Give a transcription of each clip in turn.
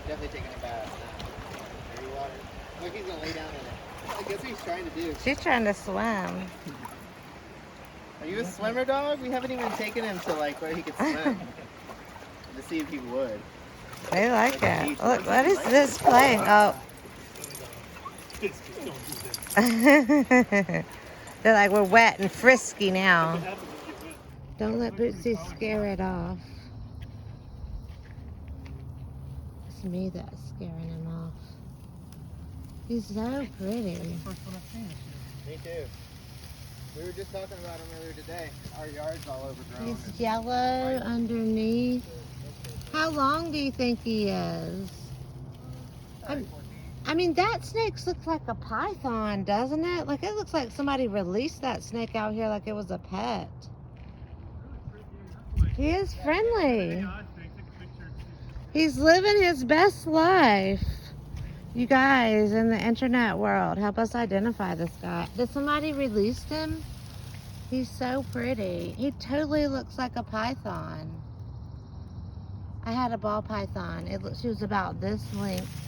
definitely taking a bath now. Dirty water. Look, he's gonna lay down in it. I guess what he's trying to do. She's trying to swim. Are you a swimmer, dog? We haven't even taken him to like where he could swim to see if he would. They like it. Look, what is this playing? Oh. They're like, we're wet and frisky now. Don't let Bootsy scare it off. It's me that's scaring him off. He's so pretty. First one I've seen this year. Me too. We were just talking about him earlier today. Our yard's all overgrown. He's yellow underneath. How long do you think he is? I mean, that snake looks like a python, doesn't it? Like, it looks like somebody released that snake out here like it was a pet. He is friendly. He's living his best life. You guys in the internet world, help us identify this guy. Did somebody release him? He's so pretty. He totally looks like a python. I had a ball python. She was about this length.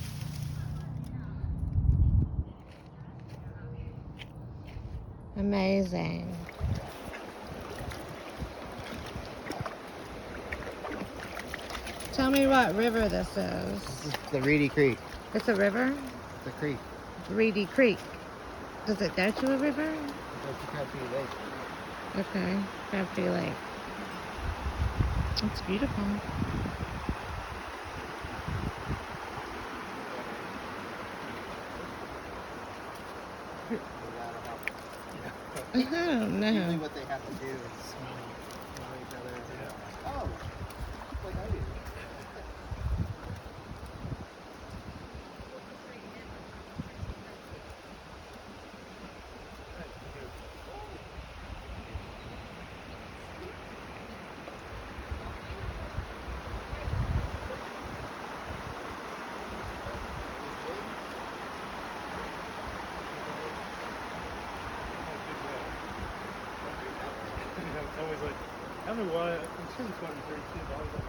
Amazing. Tell me what river this is. This is the Redi Creek. It's a river? It's a creek. Redi Creek. Does it go to a river? It goes to Crabtree Lake. Okay, Crabtree Lake. It's beautiful. I don't know. Usually what they have to do is smell each other. Yeah. Oh, like I do. It's always like, I don't know why, I'm sure it's 132, but I was like,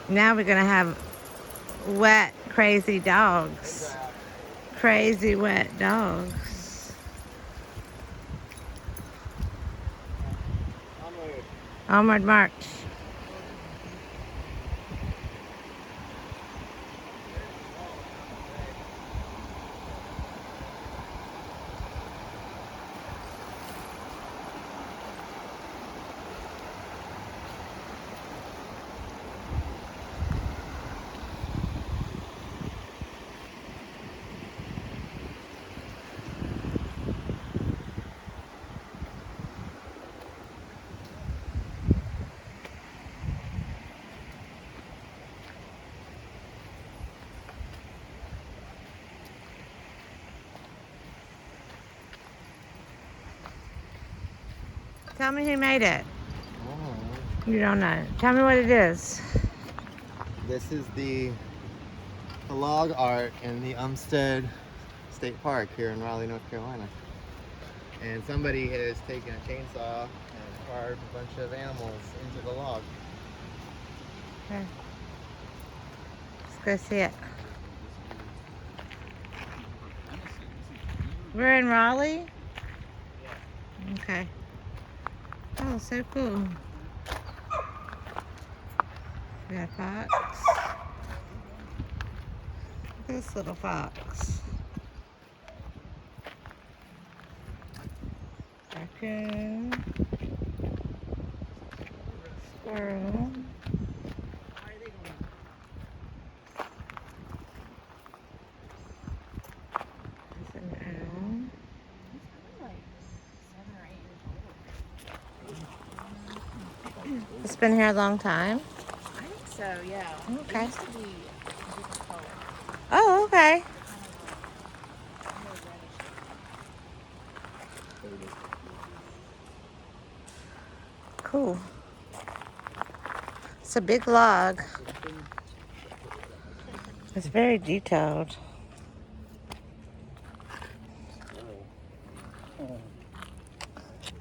Now we're gonna have wet, crazy dogs. Crazy wet dogs. Onward. Onward march. Tell me who made it. Oh. You don't know. Tell me what it is. This is the log art in the Umstead State Park here in Raleigh, North Carolina. And somebody has taken a chainsaw and carved a bunch of animals into the log. Okay. Let's go see it. We're in Raleigh? Okay. Oh, so cool. We got a fox. Look at this little fox. Raccoon. Squirrel. There's an owl. It's been here a long time. I think so, yeah. Okay. It used to be a different color. Oh, okay. Cool. It's a big log. It's very detailed.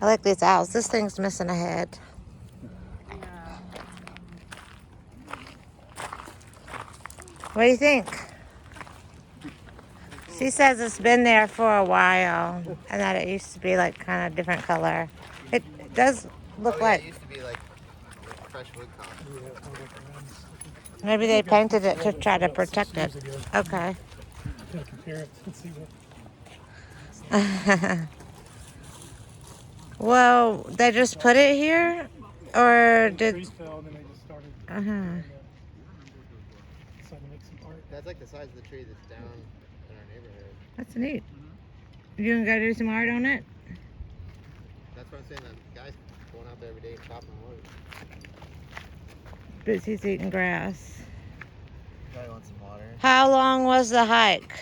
I like these owls. This thing's missing a head. Yeah. What do you think? She says it's been there for a while and that it used to be like kind of different color. It does look Oh, yeah, like it used to be like fresh wood color. maybe they painted it to try to protect it. Okay. Compare it and see what. Well, they just put it here, or The did? trees fell and then they just started. Uh-huh. Decided to make some art. That's like the size of the tree that's down in our neighborhood. That's neat. You gonna go do some art on it? That's what I'm saying. The guys going out there every day chopping wood. Bootsy's eating grass. Probably want some water. How long was the hike?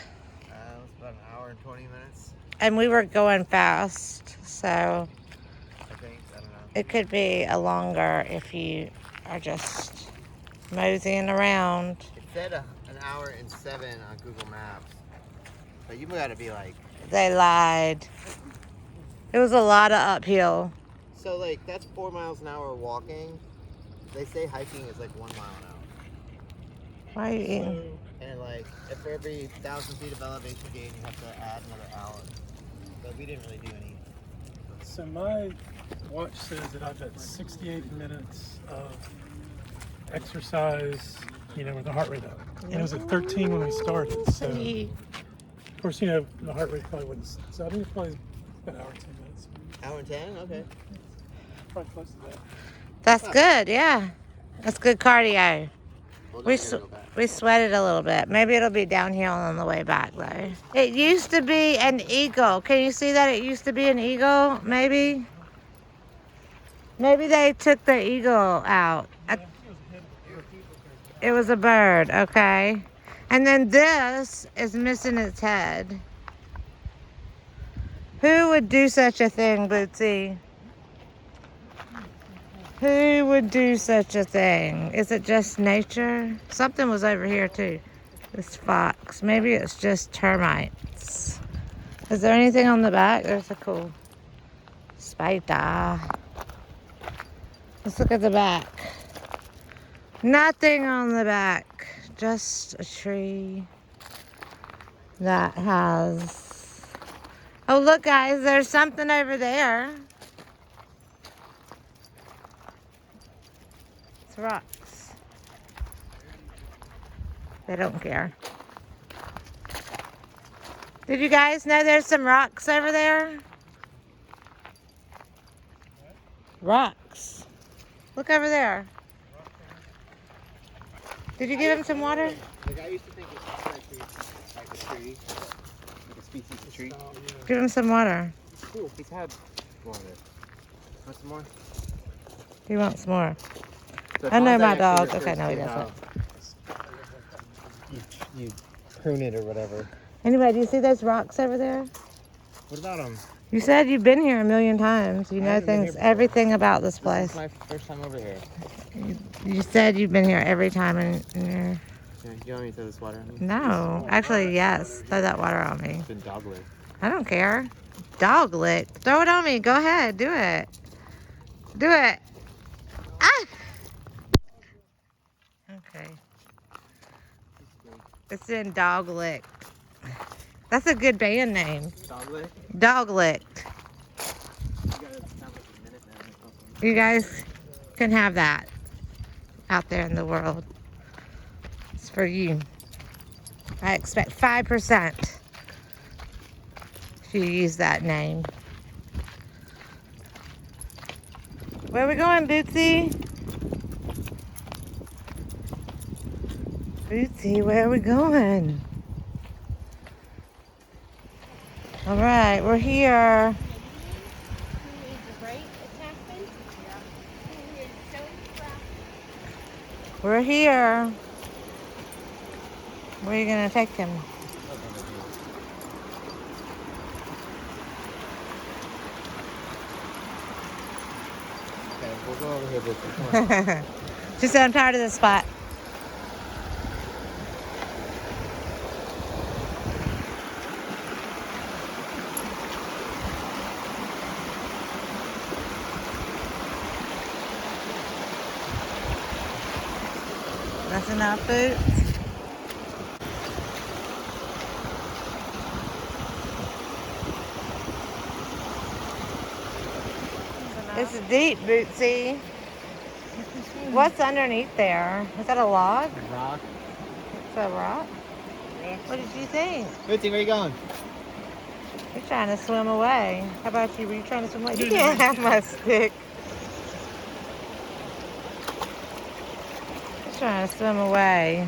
It was about an hour and 20 minutes, And we were going fast, so I think. I don't know. it could be a longer if you are just moseying around. It said an hour and 7 on Google Maps, but you gotta be like. They lied. It was a lot of uphill. So like that's 4 miles an hour walking. They say hiking is like 1 mile an hour. Why are you eating? And like if for every 1,000 feet of elevation gain, you have to add another hour. But we didn't really do any. So my watch says that I've got 68 minutes of exercise, with the heart rate up. And it was at 13 when we started. So of course, the heart rate probably wouldn't. So I think it's probably about an hour and 10 minutes. Hour and 10? Okay. Probably close to that. That's good, yeah. That's good cardio. We'll We, go back. we sweated a little bit. Maybe it'll be downhill on the way back, though. It used to be an eagle. Can you see that it used to be an eagle, maybe? Maybe they took the eagle out. It was a bird, okay. And then this is missing its head. Who would do such a thing, Bootsy? Who would do such a thing? Is it just nature? Something was over here too. This fox. Maybe it's just termites. Is there anything on the back? There's a cool spider. Let's look at the back. Nothing on the back. Just a tree that has... Oh, look, guys. There's something over there. It's rocks. They don't care. Did you guys know there's some rocks over there? Rocks. Look over there. Did you give him some water? Like I used to think it's actually like a tree, like a species of tree. Give him some water. Cool. He's had more of it. Want some more? He wants more. So I know Fonzie my actually dog. refers Okay, no, he to doesn't. how You prune it or whatever. Anyway, do you see those rocks over there? What about them? You said you've been here a million times. You I know haven't been things, here before. everything about this This place. is my first time over here. You said you've been here every time and you're... Yeah, you want me to throw this water on me? No. Actually, yes. Throw that water on me. It's been dog licked. I don't care. Dog lick. Throw it on me. Go ahead. Do it. Do it. Ah! Okay. It's in Dog Lick. That's a good band name. Dog licked? Dog Licked. You gotta sound like a minute man or something. You guys can have that out there in the world. It's for you. I expect 5% if you use that name. Where are we going, Bootsy? Bootsy, where are we going? All right, we're here. We're here. Where are you gonna take him? Okay, we'll go over here, Bootsy. Come on. She said, I'm tired of this spot. That's enough food. It's deep, Bootsy. What's underneath there? Is that a log? Rock. It's a rock? What did you think? Bootsy, where you going? You're trying to swim away. How about you? Were you trying to swim away? You can't have my stick. He's trying to swim away.